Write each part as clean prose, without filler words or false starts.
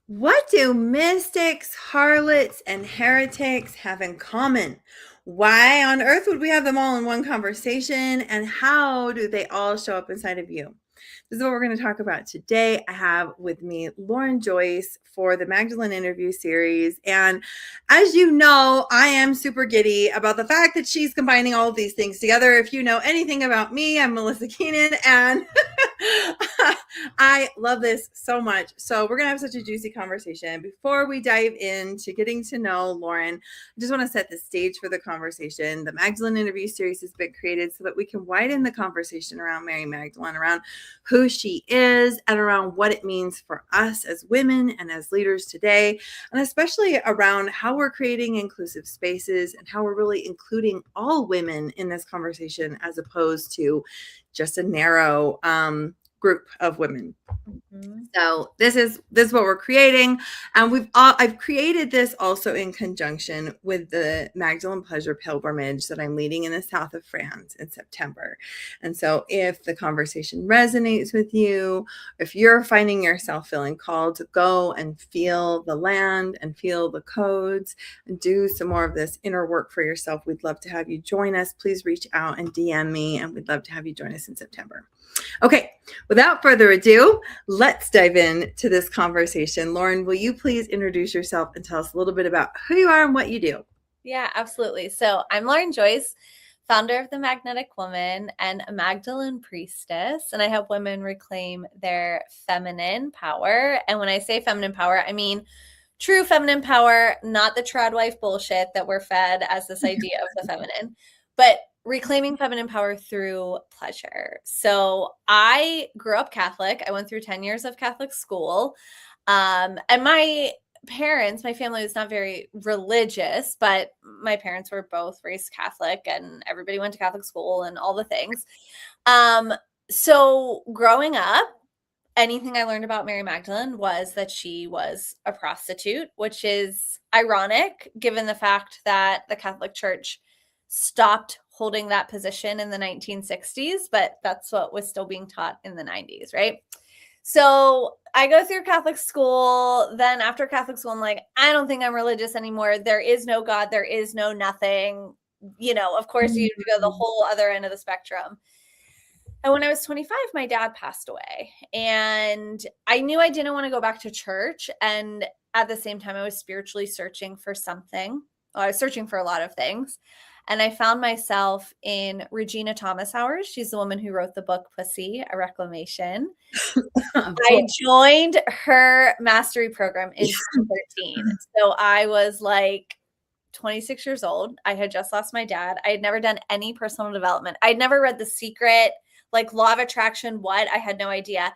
What do mystics, harlots, and heretics have in common? Why on earth would we have them all in one conversation? And how do they all show up inside of you? This is what we're going to talk about today. I have with me Lauren Joyce for the Magdalene Interview Series. And as you know, I am super giddy about the fact that she's combining all of these things together. If you know anything about me, I'm Melissa Keenan, and I love this so much. So we're going to have such a juicy conversation. Before we dive into getting to know Lauren, I just want to set the stage for the conversation. The Magdalene Interview Series has been created so that we can widen the conversation around Mary Magdalene, around who she is, and around what it means for us as women and as leaders today, and especially around how we're creating inclusive spaces and how we're really including all women in this conversation as opposed to just a narrow group of women. Mm-hmm. So this is what we're creating, and I've created this also in conjunction with the Magdalene Pleasure Pilgrimage that I'm leading in the south of France in September. And so if the conversation resonates with you, if you're finding yourself feeling called to go and feel the land and feel the codes and do some more of this inner work for yourself, we'd love to have you join us. Please reach out and DM me, and we'd love to have you join us in September. Okay, without further ado, let's dive into this conversation. Lauren, will you please introduce yourself and tell us a little bit about who you are and what you do? Yeah, absolutely. So I'm Lauren Joyce, founder of The Magnetic Woman and a Magdalene Priestess, and I help women reclaim their feminine power. And when I say feminine power, I mean true feminine power, not the trad wife bullshit that we're fed as this idea of the feminine, but reclaiming feminine power through pleasure. So I grew up Catholic. I went through 10 years of Catholic school. And my family was not very religious, but my parents were both raised Catholic and everybody went to Catholic school and all the things. So growing up, anything I learned about Mary Magdalene was that she was a prostitute, which is ironic given the fact that the Catholic Church stopped holding that position in the 1960s, but that's what was still being taught in the 90s, right? So I go through Catholic school. Then after Catholic school, I'm like, I don't think I'm religious anymore. There is no God. There is no nothing. Of course, you go the whole other end of the spectrum. And when I was 25, my dad passed away. And I knew I didn't want to go back to church. And at the same time, I was spiritually searching for something. Well, I was searching for a lot of things. And I found myself in Regina Thomas Howard. She's the woman who wrote the book Pussy, A Reclamation. I joined her mastery program in 2013. So I was like 26 years old. I had just lost my dad. I had never done any personal development. I'd never read The Secret, like Law of Attraction, what? I had no idea.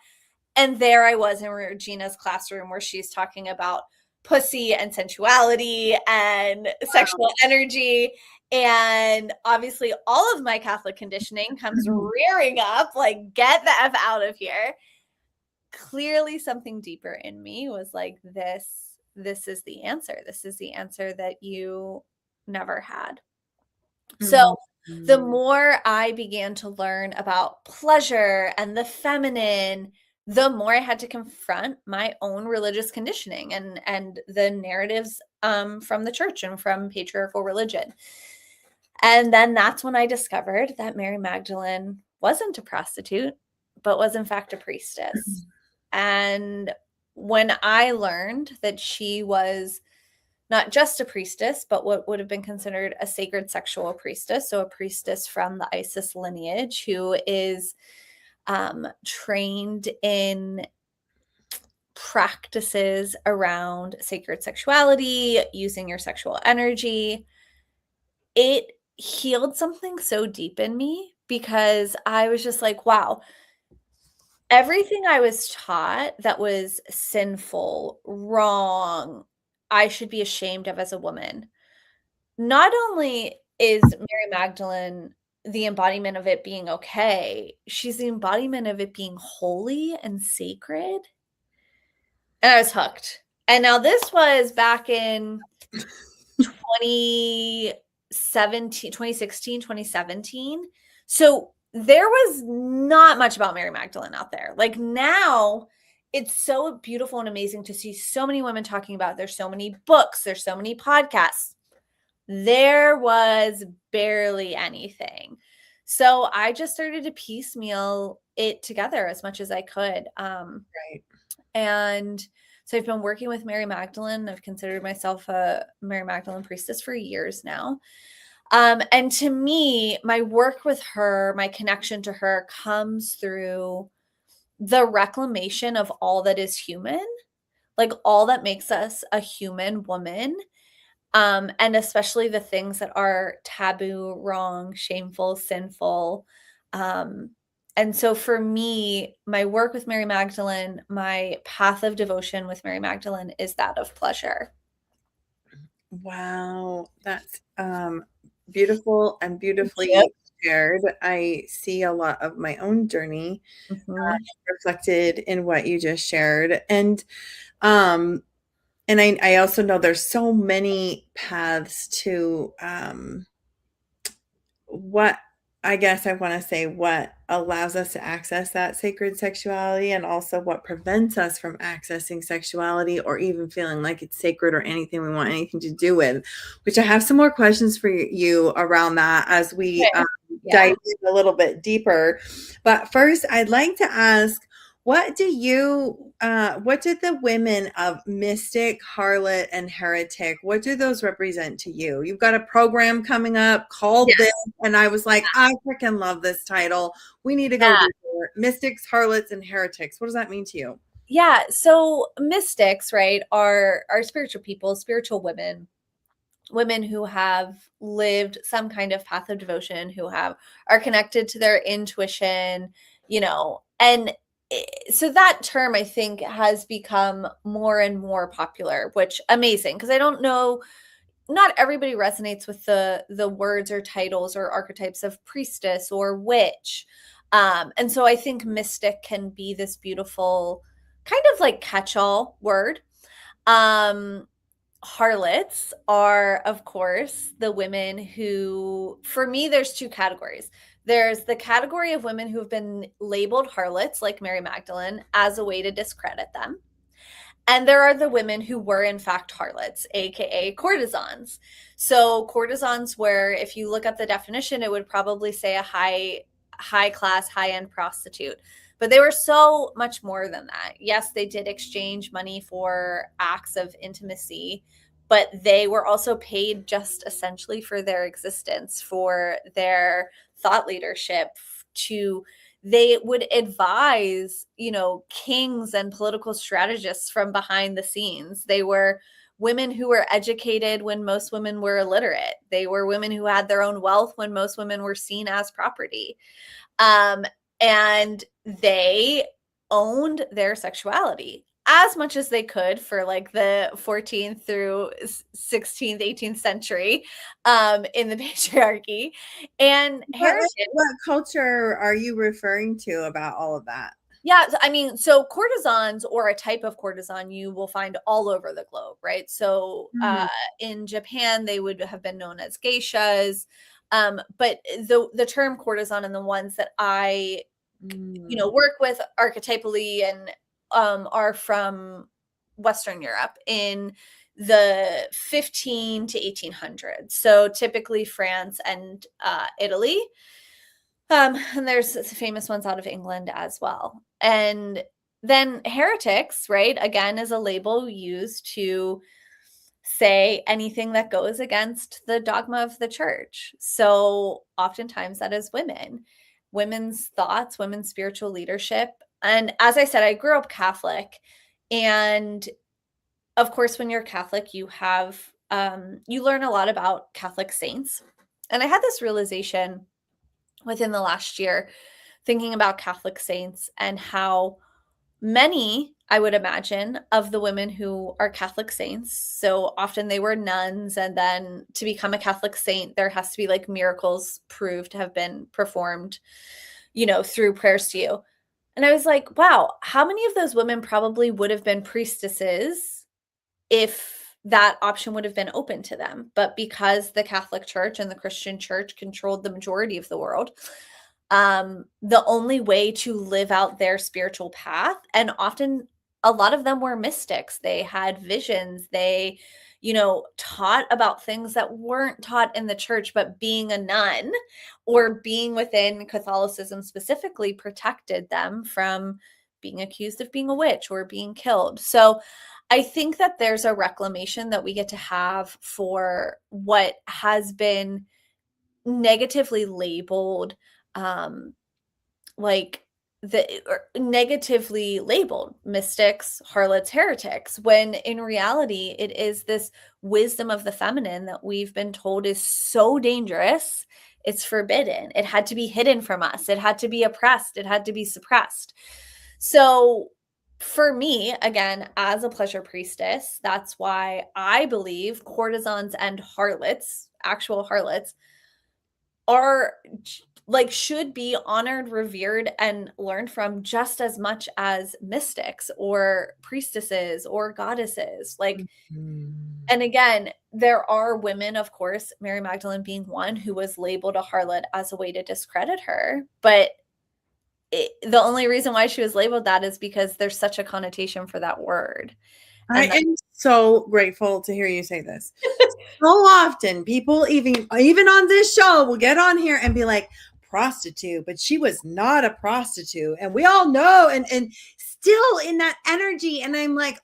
And there I was in Regina's classroom where she's talking about pussy and sensuality and sexual energy. And obviously all of my Catholic conditioning comes rearing up, like, get the F out of here. Clearly something deeper in me was like, this is the answer. This is the answer that you never had. So the more I began to learn about pleasure and the feminine, the more I had to confront my own religious conditioning and the narratives from the church and from patriarchal religion. And then that's when I discovered that Mary Magdalene wasn't a prostitute, but was in fact a priestess. And when I learned that she was not just a priestess, but what would have been considered a sacred sexual priestess, so a priestess from the Isis lineage who is trained in practices around sacred sexuality, using your sexual energy, it healed something so deep in me because I was just like, wow, everything I was taught that was sinful, wrong, I should be ashamed of as a woman. Not only is Mary Magdalene the embodiment of it being okay, she's the embodiment of it being holy and sacred. And I was hooked. And now this was back in 2016, 2017. So there was not much about Mary Magdalene out there. Like now it's so beautiful and amazing to see so many women talking about it. There's so many books, there's so many podcasts. There was barely anything. So I just started to piecemeal it together as much as I could. Right. And so I've been working with Mary Magdalene. I've considered myself a Mary Magdalene priestess for years now. And to me, my work with her, my connection to her comes through the reclamation of all that is human, like all that makes us a human woman. And especially the things that are taboo, wrong, shameful, sinful. Um, and so for me, my work with Mary Magdalene, my path of devotion with Mary Magdalene is that of pleasure. Wow, that's beautiful and Yep. beautifully shared. I see a lot of my own journey Mhm. reflected in what you just shared. Um and I also know there's so many paths to what I guess I want to say what allows us to access that sacred sexuality and also what prevents us from accessing sexuality or even feeling like it's sacred or anything we want anything to do with, which I have some more questions for you around that as we Okay. dive Yeah. in a little bit deeper. But first, I'd like to ask what did the women of Mystic, Harlot, and Heretic, what do those represent to you? You've got a program coming up called this, Yes. and I was like, I freaking love this title. We need to go Yeah. deeper. Mystics, Harlots, and Heretics. What does that mean to you? Yeah. So mystics, right, are spiritual people, spiritual women, women who have lived some kind of path of devotion, who are connected to their intuition, and so that term I think has become more and more popular, which amazing because I don't know, not everybody resonates with the words or titles or archetypes of priestess or witch. And so I think mystic can be this beautiful kind of like catch-all word. um Harlots are, of course, the women who, for me, there's two categories. There's the category of women who have been labeled harlots, like Mary Magdalene, as a way to discredit them. And there are the women who were, in fact, harlots, aka courtesans. So, courtesans, where if you look up the definition, it would probably say a high class, high end prostitute. But they were so much more than that. Yes, they did exchange money for acts of intimacy, but they were also paid just essentially for their existence, for their thought leadership, to they would advise, kings and political strategists from behind the scenes. They were women who were educated when most women were illiterate. They were women who had their own wealth when most women were seen as property. Um, and they owned their sexuality as much as they could for like the 14th through 16th, 18th century, in the patriarchy. And What heritage. what culture are you referring to about all of that? Yeah, I mean, so courtesans or a type of courtesan you will find all over the globe, right? So Hmm. in Japan, they would have been known as geishas. But the term courtesan and the ones that I, Mm. work with archetypally and are from Western Europe in the 15 to 1800s. So typically France and Italy. And there's famous ones out of England as well. And then heretics, right, again, is a label used to say anything that goes against the dogma of the church. So oftentimes that is women's thoughts, women's spiritual leadership. And as I said, I grew up Catholic. And of course, when you're Catholic, you learn a lot about Catholic saints. And I had this realization within the last year, thinking about Catholic saints and how many, I would imagine, of the women who are Catholic saints. So often they were nuns, and then to become a Catholic saint, there has to be like miracles proved to have been performed, through prayers to you. And I was like, wow, how many of those women probably would have been priestesses if that option would have been open to them? But because the Catholic Church and the Christian Church controlled the majority of the world, the only way to live out their spiritual path, and often a lot of them were mystics. They had visions. They, taught about things that weren't taught in the church, but being a nun or being within Catholicism specifically protected them from being accused of being a witch or being killed. So I think that there's a reclamation that we get to have for what has been negatively labeled, like negatively labeled mystics, harlots, heretics, when in reality it is this wisdom of the feminine that we've been told is so dangerous. It's forbidden. It had to be hidden from us. It had to be oppressed. It had to be suppressed. So for me, again, as a pleasure priestess, that's why I believe courtesans and harlots, actual harlots, are like should be honored, revered, and learned from just as much as mystics or priestesses or goddesses. Like, and again, there are women, of course, Mary Magdalene being one, who was labeled a harlot as a way to discredit her. But the only reason why she was labeled that is because there's such a connotation for that word. I am so grateful to hear you say this. So often people even on this show will get on here and be like, prostitute, but she was not a prostitute. And we all know, and still in that energy. And I'm like,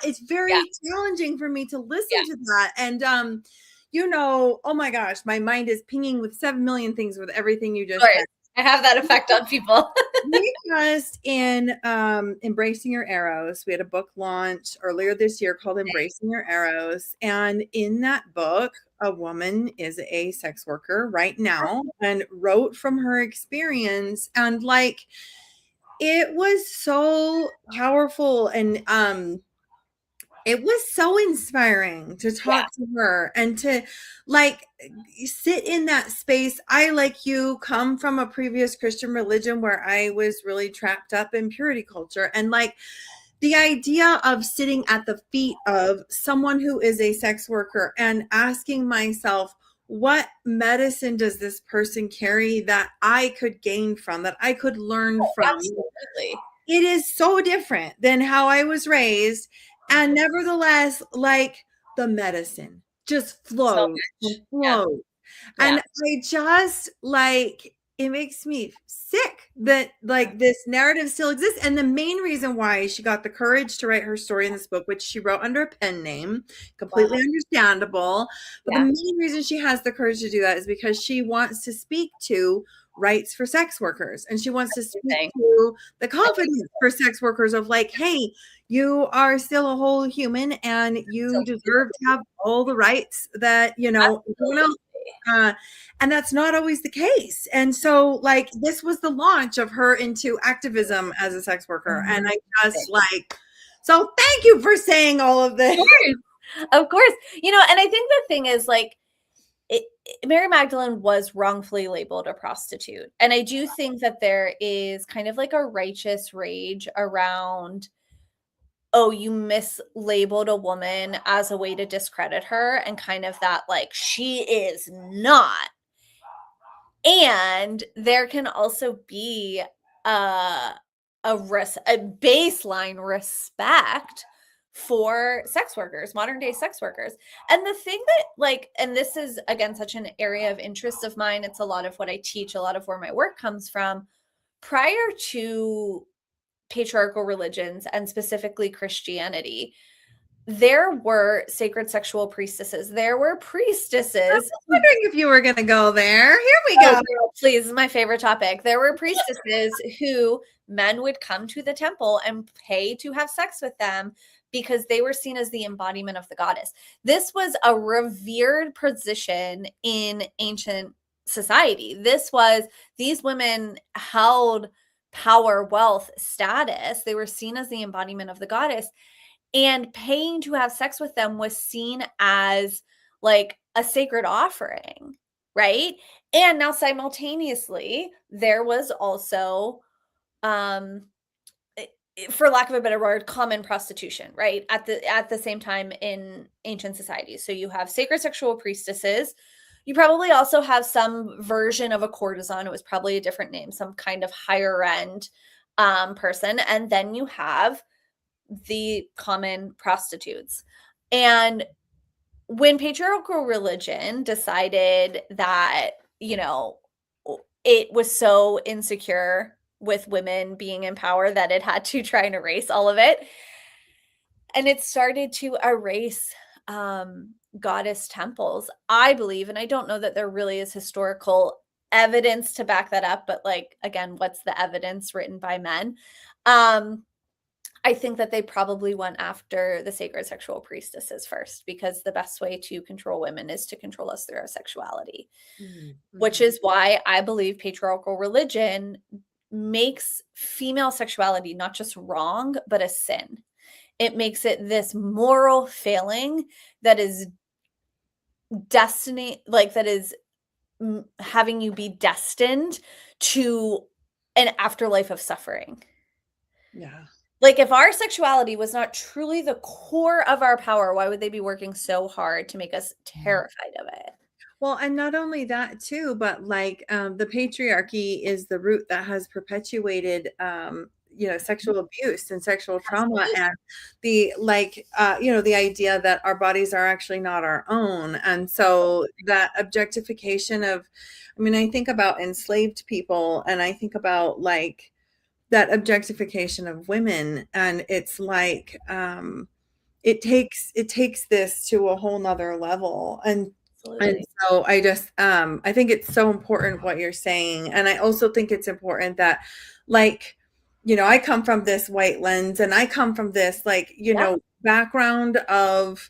it's very challenging for me to listen to that. And oh my gosh, my mind is pinging with 7 million things with everything you just said. I have that effect on people. We just in Embracing Your Arrows, we had a book launch earlier this year called Embracing Your Arrows. And in that book, a woman is a sex worker right now and wrote from her experience. And like, it was so powerful and it was so inspiring to talk to her and to like sit in that space. I, like you, come from a previous Christian religion where I was really trapped up in purity culture. And like the idea of sitting at the feet of someone who is a sex worker and asking myself, what medicine does this person carry that I could gain from, that I could learn from? Absolutely. It is so different than how I was raised. And nevertheless, like the medicine just flows and flows. And I just like, it makes me sick that like this narrative still exists. And the main reason why she got the courage to write her story in this book, which she wrote under a pen name, completely understandable. But the main reason she has the courage to do that is because she wants to speak to rights for sex workers. And she wants to speak to the confidence for sex workers of like, hey, you are still a whole human and you deserve to have all the rights that, everyone else. And that's not always the case. And so like, this was the launch of her into activism as a sex worker. And I just like, so thank you for saying all of this. Of course. And I think the thing is like, Mary Magdalene was wrongfully labeled a prostitute. And I do think that there is kind of like a righteous rage around, oh, you mislabeled a woman as a way to discredit her, and kind of that like she is not. And there can also be a baseline respect for sex workers, modern day sex workers. And the thing that like, and this is again such an area of interest of mine, it's a lot of what I teach, a lot of where my work comes from. Prior to patriarchal religions and specifically Christianity, there were sacred sexual priestesses. There were priestesses. I was wondering if you were going to go there. Here we go. Girl, please, my favorite topic. There were priestesses who men would come to the temple and pay to have sex with them because they were seen as the embodiment of the goddess. This was a revered position in ancient society. These women held power, wealth, status. They were seen as the embodiment of the goddess. And paying to have sex with them was seen as like a sacred offering, right? And now simultaneously, there was also, for lack of a better word, common prostitution, right? At the same time in ancient societies. So you have sacred sexual priestesses. You probably also have some version of a courtesan. It was probably a different name, some kind of higher end person. And then you have the common prostitutes. And when patriarchal religion decided that, it was so insecure with women being in power that it had to try and erase all of it. And it started to erase goddess temples, I believe. And I don't know that there really is historical evidence to back that up. But like, again, what's the evidence written by men? I think that they probably went after the sacred sexual priestesses first, because the best way to control women is to control us through our sexuality, which is why I believe patriarchal religion makes female sexuality not just wrong, but a sin. It makes it this moral failing that is destiny, like that is having you be destined to an afterlife of suffering. Yeah. Like, if our sexuality was not truly the core of our power, why would they be working so hard to make us terrified of it? Well, and not only that too, but like the patriarchy is the root that has perpetuated sexual abuse and sexual trauma. Absolutely. And the the idea that our bodies are actually not our own. And so that objectification of, I mean, I think about enslaved people, and I think about like that objectification of women, and it's like it takes this to a whole nother level. And Absolutely. so I just I think it's so important what you're saying. And I also think it's important that, like, I come from this white lens, and I come from this like, Yeah. background of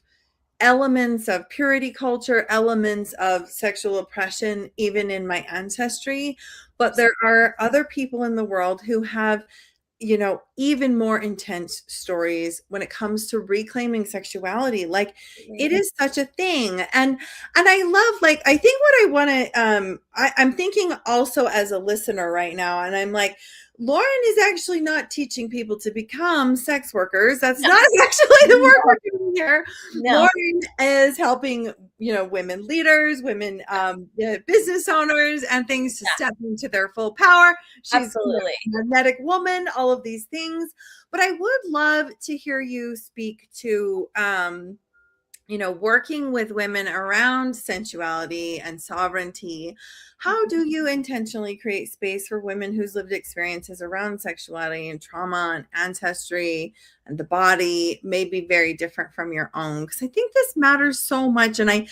elements of purity culture, elements of sexual oppression, even in my ancestry. But there are other people in the world who have, even more intense stories when it comes to reclaiming sexuality. Like, it is such a thing. And I love, like, I think what I want to I'm thinking also as a listener right now, and I'm like, Lauren is actually not teaching people to become sex workers. That's not actually the work we're doing here. No. Lauren is helping, women leaders, women business owners, and things to step into their full power. She's Absolutely. a magnetic woman, all of these things. But I would love to hear you speak to working with women around sensuality and sovereignty. How do you intentionally create space for women whose lived experiences around sexuality and trauma and ancestry and the body may be very different from your own? Because I think this matters so much. And I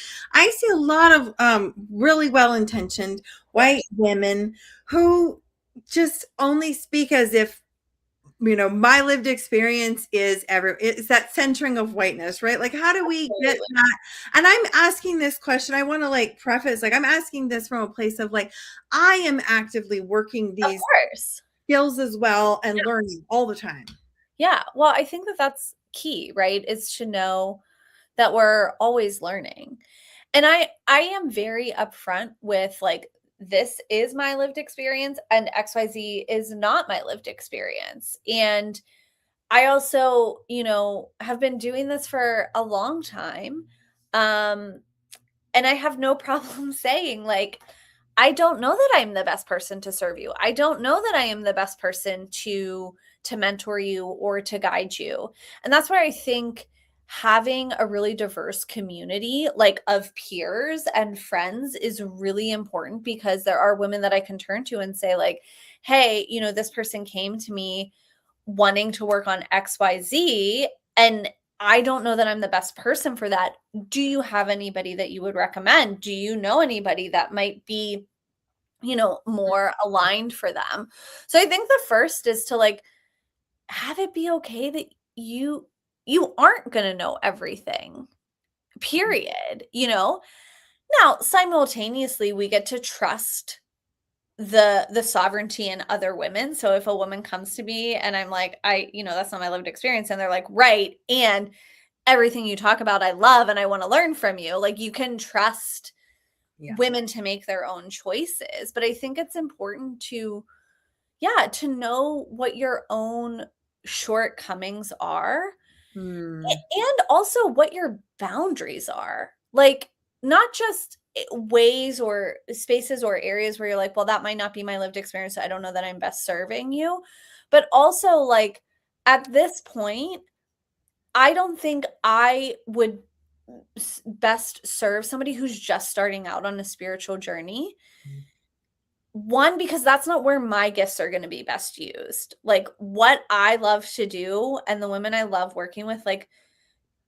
see a lot of really well-intentioned white women who just only speak as if, my lived experience is it's that centering of whiteness, right? Like, how do we get that? And I'm asking this question, I want to like preface, like, I'm asking this from a place of like, I am actively working Of these course. skills as well, and learning all the time. Yeah. Well, I think that that's key, right? Is to know that we're always learning. And I am very upfront with like, this is my lived experience and XYZ is not my lived experience. And I also, have been doing this for a long time. And I have no problem saying like, I don't know that I'm the best person to serve you. I don't know that I am the best person to mentor you or to guide you. And that's where I think having a really diverse community like of peers and friends is really important, because there are women that I can turn to and say like, hey, this person came to me wanting to work on XYZ, and I don't know that I'm the best person for that. Do you have anybody that you would recommend? Do you know anybody that might be, more aligned for them? So I think the first is to like have it be okay that you aren't going to know everything. Period, Now, simultaneously we get to trust the sovereignty in other women. So if a woman comes to me and I'm like, that's not my lived experience, and they're like, right, and everything you talk about I love and I want to learn from you, like, you can trust women to make their own choices. But I think it's important to know what your own shortcomings are, and also what your boundaries are. Like, not just ways or spaces or areas where you're like, well, that might not be my lived experience, so I don't know that I'm best serving you. But also, like, at this point, I don't think I would best serve somebody who's just starting out on a spiritual journey. One, because that's not where my gifts are going to be best used. Like what I love to do and the women I love working with, like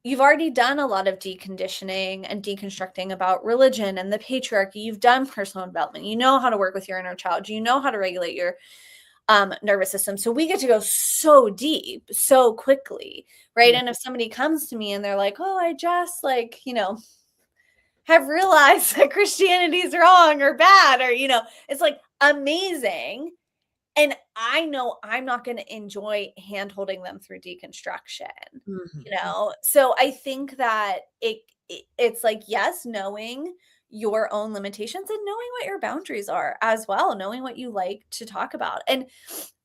you've already done a lot of deconditioning and deconstructing about religion and the patriarchy. You've done personal development. You know how to work with your inner child. You know how to regulate your nervous system. So we get to go so deep so quickly, right? Yeah. And if somebody comes to me and they're like, oh, I just like, have realized that Christianity is wrong or bad, or, it's like amazing. And I know I'm not going to enjoy hand holding them through deconstruction, So I think that it's like, yes, knowing your own limitations and knowing what your boundaries are as well, knowing what you like to talk about. And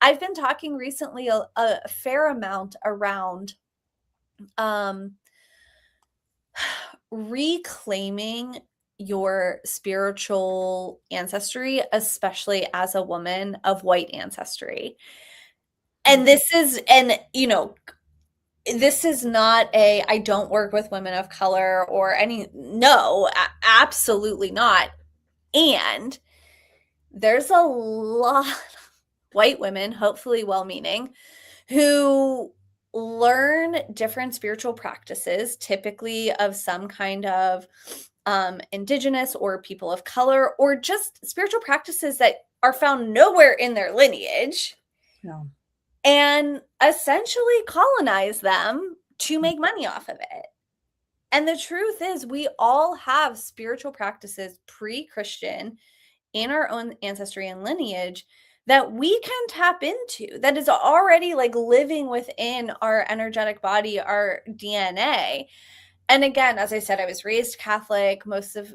I've been talking recently a fair amount around reclaiming your spiritual ancestry, especially as a woman of white ancestry. And this is not I don't work with women of color or no, absolutely not. And there's a lot of white women, hopefully well-meaning, who learn different spiritual practices, typically of some kind of indigenous or people of color, or just spiritual practices that are found nowhere in their lineage. No. And essentially colonize them to make money off of it. And the truth is, we all have spiritual practices pre-Christian in our own ancestry and lineage that we can tap into, that is already like living within our energetic body, our DNA. And again, as I said, I was raised Catholic. Most of,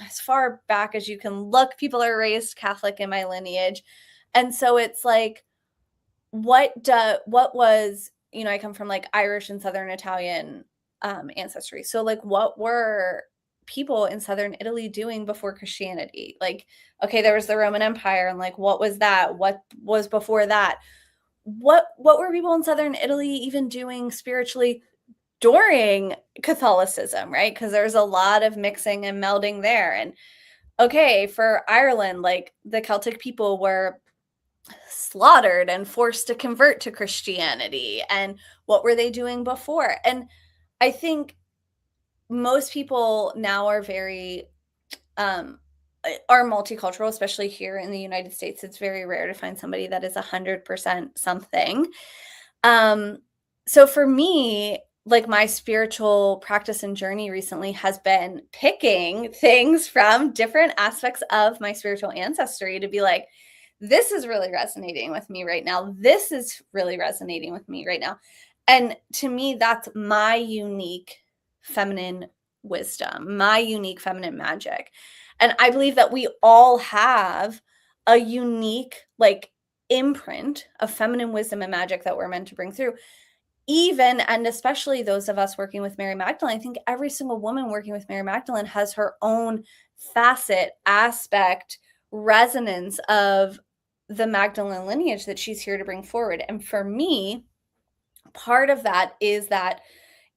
as far back as you can look, people are raised Catholic in my lineage. And so it's like, what was, I come from like Irish and Southern Italian ancestry. So like, what were people in Southern Italy doing before Christianity? Like, okay, there was the Roman Empire, and like, what was that? What was before that? What were people in Southern Italy even doing spiritually during Catholicism, right? Because there's a lot of mixing and melding there. And okay, for Ireland, like the Celtic people were slaughtered and forced to convert to Christianity. And what were they doing before? And I think most people now are very are multicultural, especially here in the United States. It's very rare to find somebody that is 100% something. So for me, like my spiritual practice and journey recently has been picking things from different aspects of my spiritual ancestry to be like, this is really resonating with me right now. This is really resonating with me right now. And to me, that's my unique feminine wisdom, my unique feminine magic. And I believe that we all have a unique, like, imprint of feminine wisdom and magic that we're meant to bring through. Even and especially those of us working with Mary Magdalene, I think every single woman working with Mary Magdalene has her own facet, aspect, resonance of the Magdalene lineage that she's here to bring forward. And for me, part of that is that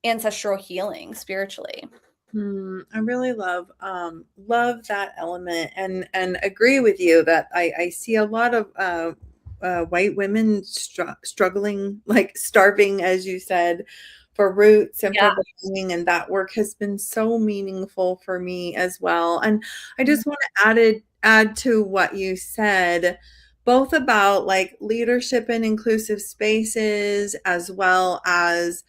ancestral healing spiritually. I really love that element, and agree with you that I see a lot of white women struggling, like starving, as you said, for roots and for belonging, and that work has been so meaningful for me as well. And I just want to add to what you said, both about like leadership and inclusive spaces, as well as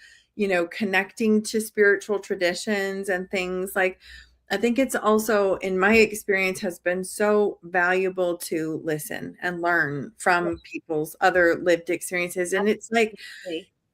connecting to spiritual traditions and things. Like, I think it's also, in my experience, has been so valuable to listen and learn from people's other lived experiences. And it's like,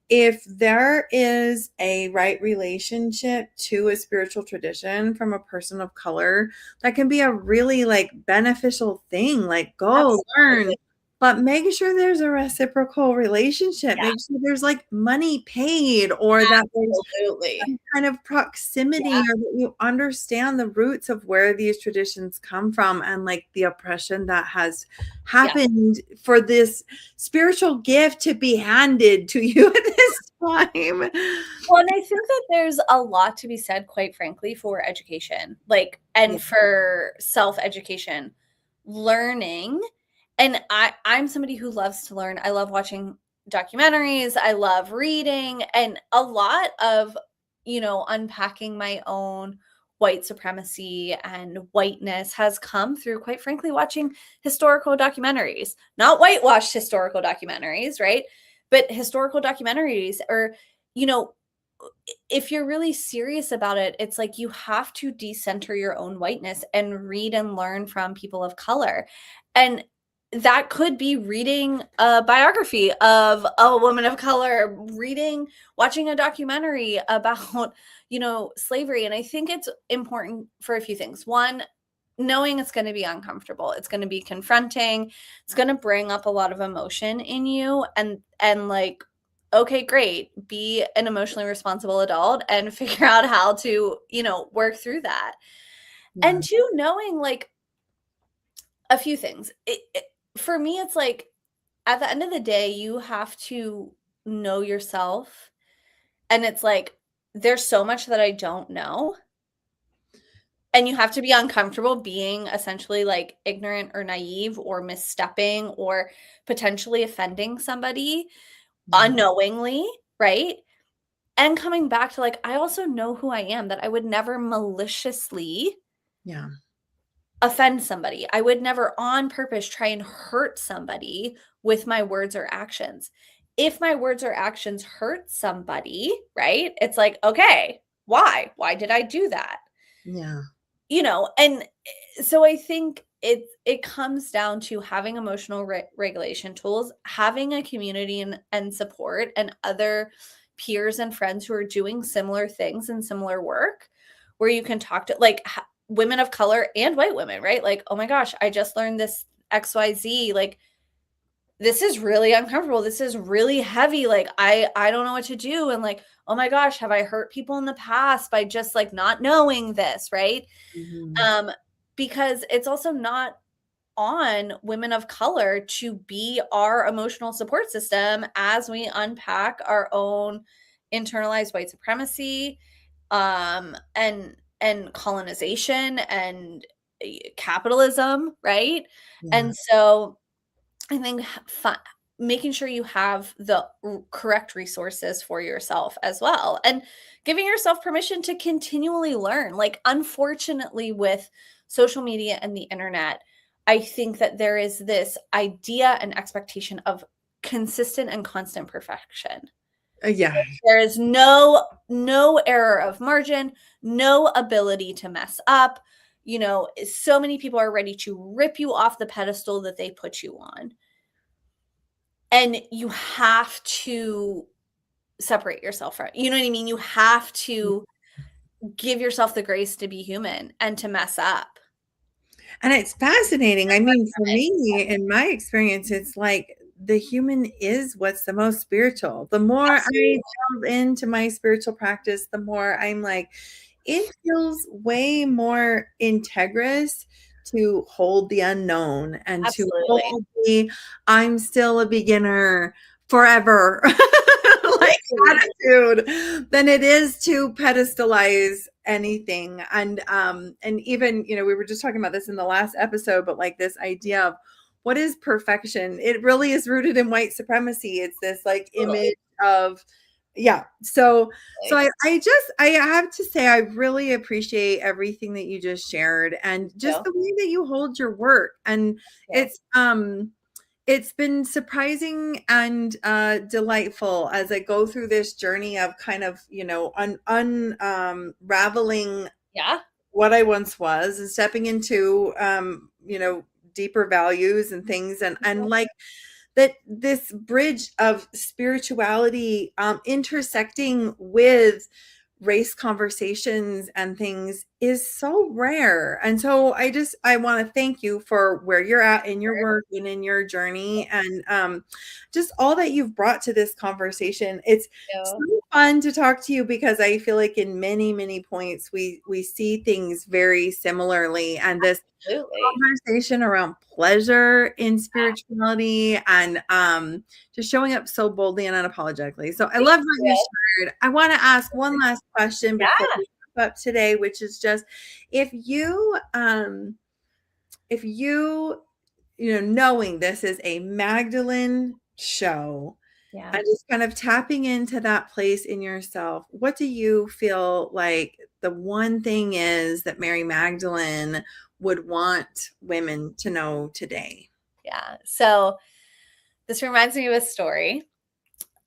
if there is a right relationship to a spiritual tradition from a person of color, that can be a really like beneficial thing. Like, go learn, but make sure there's a reciprocal relationship. Make sure there's like money paid, or that there's some kind of proximity, or that you understand the roots of where these traditions come from, and like the oppression that has happened for this spiritual gift to be handed to you at this time. Well, and I think that there's a lot to be said, quite frankly, for education, like, and Yeah. for self-education, learning. And I'm somebody who loves to learn. I love watching documentaries. I love reading, and a lot of, unpacking my own white supremacy and whiteness has come through, quite frankly, watching historical documentaries, not whitewashed historical documentaries, right? But historical documentaries, or, you know, if you're really serious about it, it's like you have to decenter your own whiteness and read and learn from people of color. And that could be reading a biography of a woman of color, watching a documentary about, slavery. And I think it's important for a few things. One, knowing it's going to be uncomfortable. It's going to be confronting. It's going to bring up a lot of emotion in you, and like, okay, great. Be an emotionally responsible adult and figure out how to, work through that. Yeah. And two, knowing like a few things. For me, it's like at the end of the day, you have to know yourself. And it's like, there's so much that I don't know. And you have to be uncomfortable being essentially like ignorant or naive or misstepping or potentially offending somebody unknowingly, right? And coming back to like, I also know who I am, that I would never maliciously Yeah. offend somebody. I would never on purpose try and hurt somebody with my words or actions. If my words or actions hurt somebody, right? It's like, okay, why? Why did I do that? Yeah. And so I think it comes down to having emotional regulation tools, having a community and support, and other peers and friends who are doing similar things and similar work, where you can talk to like women of color and white women, right? Like, oh my gosh, I just learned this XYZ, like, this is really uncomfortable. This is really heavy. Like, I don't know what to do. And like, oh my gosh, have I hurt people in the past by just like not knowing this, right? Mhm. Because it's also not on women of color to be our emotional support system as we unpack our own internalized white supremacy, and colonization and capitalism, right? Yeah. And so I think making sure you have the correct resources for yourself as well, and giving yourself permission to continually learn. Like, unfortunately, with social media and the internet, I think that there is this idea and expectation of consistent and constant perfection. Yeah. There is no error of margin, no ability to mess up. So many people are ready to rip you off the pedestal that they put you on. And you have to separate yourself from it. You know what I mean? You have to give yourself the grace to be human and to mess up. And it's fascinating. I mean, for me, in my experience, it's like the human is what's the most spiritual. The more I Absolutely. delve into my spiritual practice, the more I'm like, it feels way more integrous to hold the unknown and to Absolutely. hold the I'm still a beginner forever like Absolutely. attitude than it is to pedestalize anything. And even, we were just talking about this in the last episode, but like this idea of what is perfection, it really is rooted in white supremacy. It's this like Totally. image of, yeah. So I have to say, I really appreciate everything that you just shared, and just Yeah. the way that you hold your work. And Yeah. it's been surprising and delightful as I go through this journey of kind of, unraveling Yeah. what I once was and stepping into, deeper values and things, and like that this bridge of spirituality intersecting with race conversations and things is so rare. And so I want to thank you for where you're at in your work and in your journey, and just all that you've brought to this conversation. It's so Yeah. fun to talk to you because I feel like in many, many points we see things very similarly, and this Absolutely. conversation around pleasure in spirituality and just showing up so boldly and unapologetically. So I love what you shared. I want to ask one last question before we wrap up today, which is just if you knowing this is a Magdalene show, Yeah. and just kind of tapping into that place in yourself, what do you feel like the one thing is that Mary Magdalene would want women to know today? Yeah. So this reminds me of a story.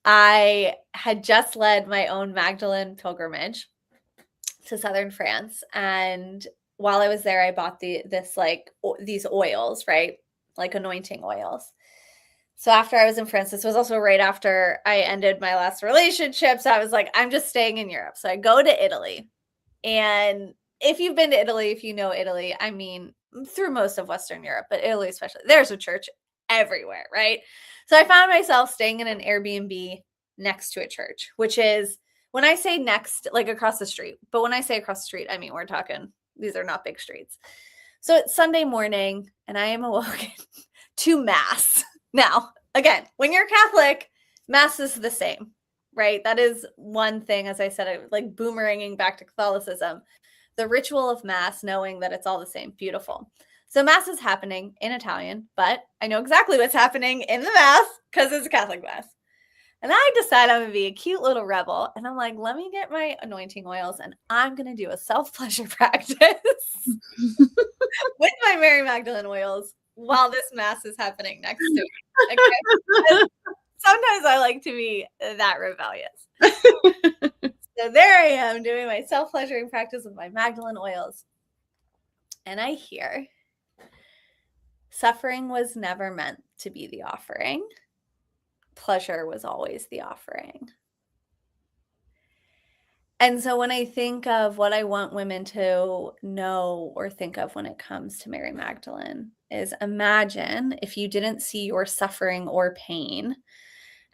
I had just led my own Magdalene pilgrimage to southern France, and while I was there, I bought these oils, right? Like anointing oils. So after I was in France, this was also right after I ended my last relationship. So I was like, I'm just staying in Europe. So I go to Italy. And if you've been to Italy, if you know Italy, I mean, through most of Western Europe, but Italy especially, there's a church everywhere, right? So I found myself staying in an Airbnb next to a church, which is, when I say next, like across the street, but when I say across the street, I mean, we're talking, these are not big streets. So it's Sunday morning and I am awoken to mass. Now, again, when you're Catholic, mass is the same, right? That is one thing, as I said, like boomeranging back to Catholicism, the ritual of mass, knowing that it's all the same. Beautiful. So mass is happening in Italian, but I know exactly what's happening in the mass because it's a Catholic mass. And I decide I'm going to be a cute little rebel. And I'm like, let me get my anointing oils and I'm going to do a self-pleasure practice with my Mary Magdalene oils while this mass is happening next to me. Okay? Sometimes I like to be that rebellious. So there I am doing my self-pleasuring practice with my Magdalene oils. And I hear, suffering was never meant to be the offering. Pleasure was always the offering. And so when I think of what I want women to know or think of when it comes to Mary Magdalene is, imagine if you didn't see your suffering or pain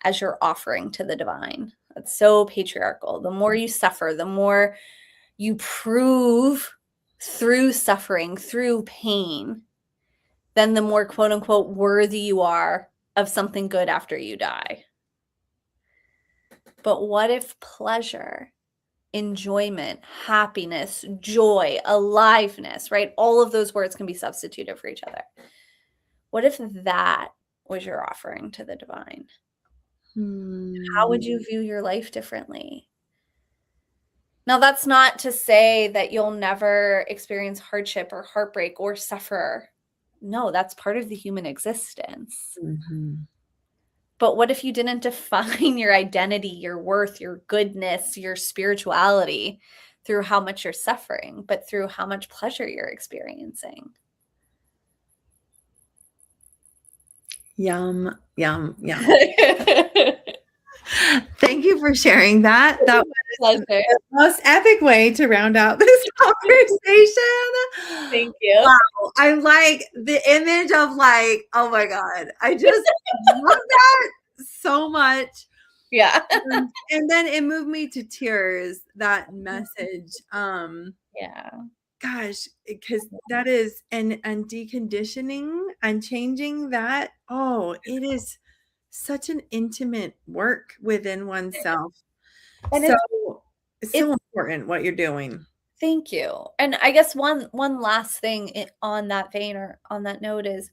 as your offering to the divine. That's so patriarchal. The more you suffer, the more you prove through suffering, through pain, then the more quote unquote worthy you are of something good after you die. But what if pleasure, enjoyment, happiness, joy, aliveness, right? All of those words can be substituted for each other. What if that was your offering to the divine? How would you view your life differently? Now, that's not to say that you'll never experience hardship or heartbreak or suffer. No, that's part of the human existence. Mm-hmm. But what if you didn't define your identity, your worth, your goodness, your spirituality through how much you're suffering, but through how much pleasure you're experiencing? Yum, yum, yum. Thank you for sharing that. That was the most epic way to round out this conversation. Thank you. Wow. I like the image of like, oh my God. I just love that so much. Yeah. And then it moved me to tears, that message. Yeah. Gosh, because that is and deconditioning and changing that. Oh, it is such an intimate work within oneself. And It's so important what you're doing. Thank you. And I guess one last thing on that vein or on that note is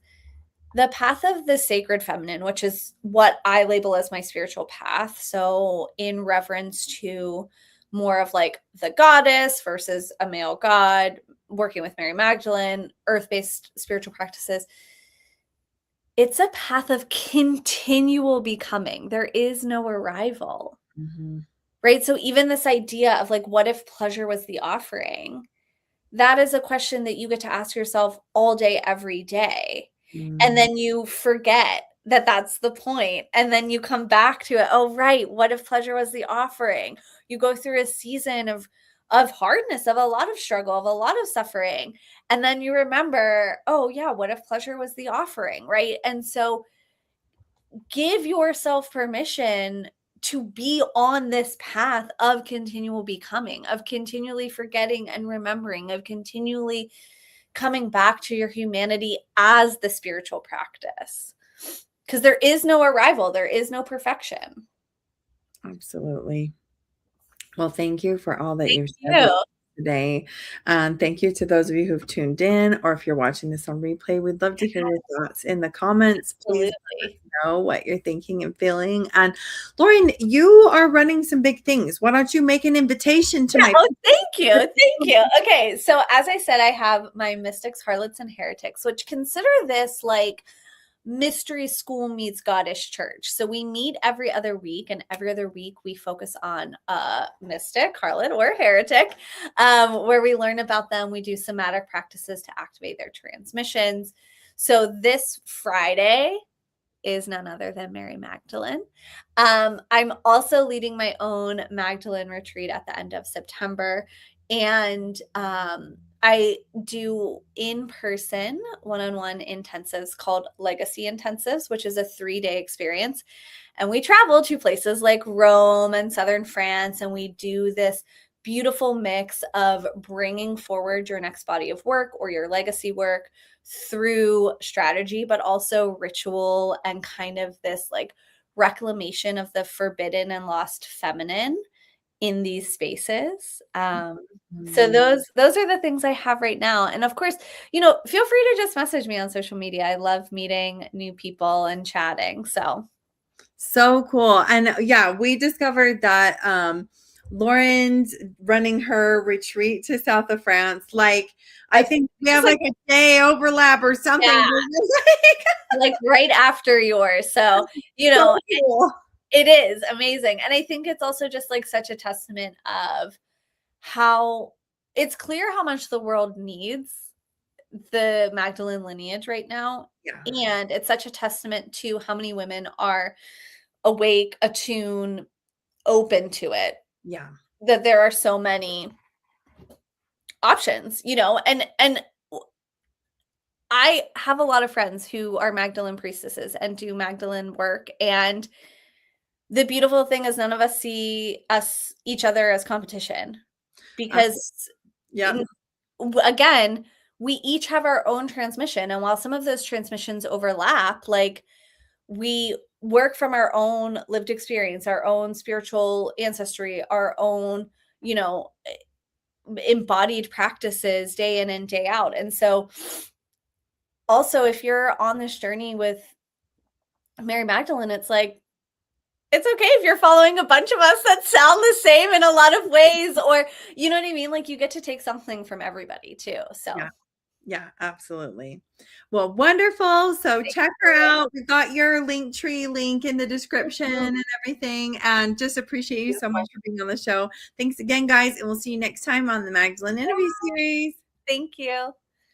the path of the sacred feminine, which is what I label as my spiritual path. So in reference to more of like the goddess versus a male god, working with Mary Magdalene, earth-based spiritual practices. It's a path of continual becoming. There is no arrival. Mm-hmm. Right? So even this idea of like, what if pleasure was the offering? That is a question that you get to ask yourself all day, every day. Mm-hmm. And then you forget that that's the point. And then you come back to it. Oh, right. What if pleasure was the offering? You go through a season of hardness, of a lot of struggle, of a lot of suffering. And then you remember, oh yeah, what if pleasure was the offering? Right. And so give yourself permission to be on this path of continual becoming, of continually forgetting and remembering, of continually coming back to your humanity as the spiritual practice. Because there is no arrival, there is no perfection. Absolutely. Well, thank you for all that you've said Thank you. today. Thank you to those of you who've tuned in, or if you're watching this on replay, we'd love to hear your thoughts in the comments. Please let us know what you're thinking and feeling. And Lauren, you are running some big things. Why don't you make an invitation to my thank you. Thank you. Okay. So as I said, I have my Mystics, Harlots, and Heretics, which consider this like mystery school meets Goddess church. So we meet every other week, and every other week we focus on a mystic, harlot, or heretic, where we learn about them. We do somatic practices to activate their transmissions. So this Friday is none other than Mary Magdalene. I'm also leading my own Magdalene retreat at the end of September, and I do in-person one-on-one intensives called Legacy Intensives, which is a 3-day experience. And we travel to places like Rome and southern France, and we do this beautiful mix of bringing forward your next body of work or your legacy work through strategy, but also ritual and kind of this like reclamation of the forbidden and lost feminine in these spaces. So those are the things I have right now. And of course, feel free to just message me on social media. I love meeting new people and chatting. So cool. And yeah, we discovered that Lauren's running her retreat to south of France. Like, I think we have like a day overlap or something. Yeah. Like right after yours. So, so cool. It is amazing. And I think it's also just like such a testament of how it's clear how much the world needs the Magdalene lineage right now. Yeah. And it's such a testament to how many women are awake, attuned, open to it. Yeah. That there are so many options, and I have a lot of friends who are Magdalene priestesses and do Magdalene work. And the beautiful thing is none of us see each other as competition, because again, we each have our own transmission. And while some of those transmissions overlap, like we work from our own lived experience, our own spiritual ancestry, our own, embodied practices day in and day out. And so also, if you're on this journey with Mary Magdalene, it's like, it's okay if you're following a bunch of us that sound the same in a lot of ways, or you know what I mean? Like you get to take something from everybody too. So yeah, absolutely. Well, wonderful. So check her out. We've got your Linktree link in the description and everything. And just appreciate you so much for being on the show. Thanks again, guys. And we'll see you next time on the Magdalene Interview Series. Thank you.